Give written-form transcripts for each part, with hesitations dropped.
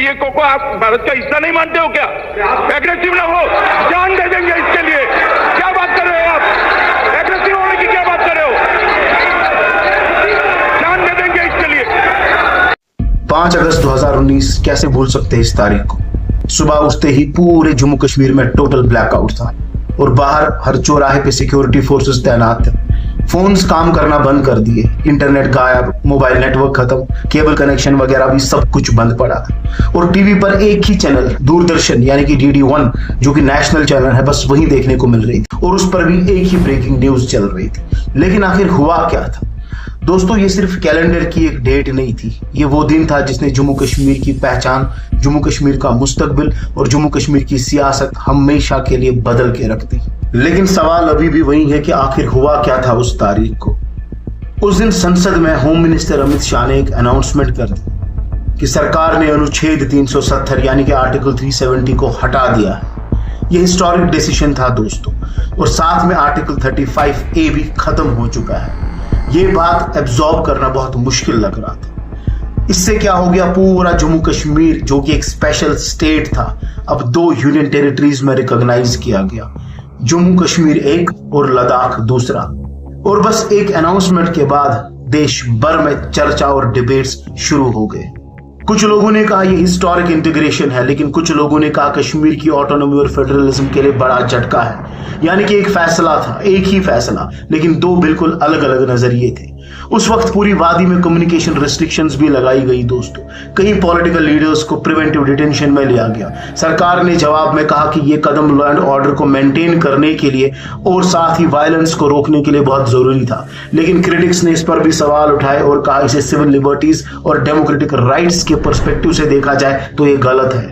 CAA को आप भारत का हिस्सा नहीं मानते हो क्या? एग्रेसिव ना हो, जान दे देंगे इसके लिए। क्या बात कर रहे हो आप? एग्रेसिव होने की क्या बात कर रहे हो? जान दे देंगे इसके लिए। 5 अगस्त 2019 कैसे भूल सकते हैं इस तारीख को। सुबह उठते ही पूरे जम्मू कश्मीर में टोटल ब्लैकआउट था और बाहर हर चौराहे पे सिक्योरिटी फोर्सेस तैनात थे। फोन्स काम करना बंद कर दिए, इंटरनेट गायब, मोबाइल नेटवर्क खत्म, केबल कनेक्शन वगैरह भी सब कुछ बंद पड़ा था। और टीवी पर एक ही चैनल दूरदर्शन यानी कि DD1 जो कि नेशनल चैनल है, बस वही देखने को मिल रही थी और उस पर भी एक ही ब्रेकिंग न्यूज चल रही थी। लेकिन आखिर हुआ क्या था दोस्तों? ये सिर्फ कैलेंडर की एक डेट नहीं थी, ये वो दिन था जिसने जम्मू कश्मीर की पहचान, जम्मू कश्मीर का मुस्तकबिल और जम्मू कश्मीर की सियासत हमेशा के लिए बदल के रख दी। लेकिन सवाल अभी भी वही है कि आखिर हुआ क्या था उस तारीख को। उस दिन संसद में होम मिनिस्टर अमित शाह ने एक अनाउंसमेंट कर दी कि सरकार ने अनुच्छेद 370 यानी कि आर्टिकल 370 को हटा दिया है। यह हिस्टोरिक डिसीजन था दोस्तों, और साथ में आर्टिकल 35A भी खत्म हो चुका है। ये बात एब्जॉर्ब करना बहुत मुश्किल लग रहा था। इससे क्या हो गया, पूरा जम्मू कश्मीर जो कि एक स्पेशल स्टेट था अब 2 यूनियन टेरिटरीज में रिकॉग्नाइज किया गया, जम्मू कश्मीर एक और लद्दाख दूसरा। और बस एक अनाउंसमेंट के बाद देश भर में चर्चा और डिबेट्स शुरू हो गए। कुछ लोगों ने कहा यह हिस्टोरिक इंटीग्रेशन है, लेकिन कुछ लोगों ने कहा कश्मीर की ऑटोनॉमी और फेडरलिज्म के लिए बड़ा झटका है। यानी कि एक फैसला था, एक ही फैसला, लेकिन 2 बिल्कुल अलग अलग नजरिए थे। उस वक्त पूरी वादी में कम्युनिकेशन रेस्ट्रिक्शंस भी लगाई गई दोस्तों। कई पॉलिटिकल लीडर्स को प्रिवेंटिव डिटेंशन में लिया गया। सरकार ने जवाब में कहा कि यह कदम लॉ एंड ऑर्डर को मेंटेन करने के लिए और साथ ही वायलेंस को रोकने के लिए बहुत जरूरी था। लेकिन क्रिटिक्स ने इस पर भी सवाल उठाए और कहा इसे सिविल लिबर्टीज और डेमोक्रेटिक राइट्स के पर्सपेक्टिव से देखा जाए तो यह गलत है।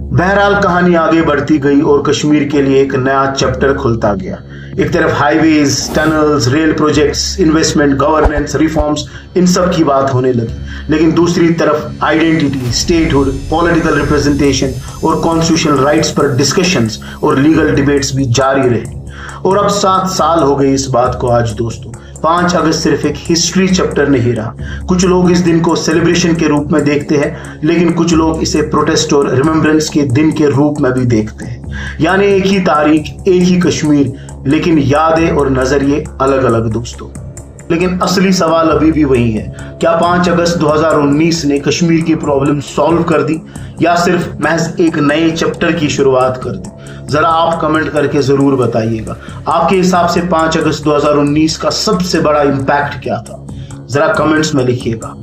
बहरहाल कहानी आगे बढ़ती गई और कश्मीर के लिए एक नया चैप्टर खुलता गया। एक तरफ highways, tunnels, rail projects, investment, governance, reforms, इन सब की बात होने लगी। लेकिन दूसरी तरफ आइडेंटिटी, स्टेटहुड, पॉलिटिकल रिप्रेजेंटेशन और कॉन्स्टिट्यूशनल राइट्स पर डिस्कशंस और लीगल डिबेट्स भी जारी रहे। और अब 7 साल हो गए इस बात को आज दोस्तों। 5 अगस्त सिर्फ एक हिस्ट्री चैप्टर नहीं रहा। कुछ लोग इस दिन को सेलिब्रेशन के रूप में देखते हैं, लेकिन कुछ लोग इसे प्रोटेस्ट और रिमेम्बरेंस के दिन के रूप में भी देखते हैं। यानी एक ही तारीख, एक ही कश्मीर, लेकिन यादें और नजरिए अलग अलग दोस्तों। लेकिन असली सवाल अभी भी वही है, क्या 5 अगस्त 2019 ने कश्मीर की प्रॉब्लम सॉल्व कर दी या सिर्फ महज एक नए चैप्टर की शुरुआत कर दी? जरा आप कमेंट करके जरूर बताइएगा। आपके हिसाब से 5 अगस्त 2019 का सबसे बड़ा इंपैक्ट क्या था? जरा कमेंट्स में लिखिएगा।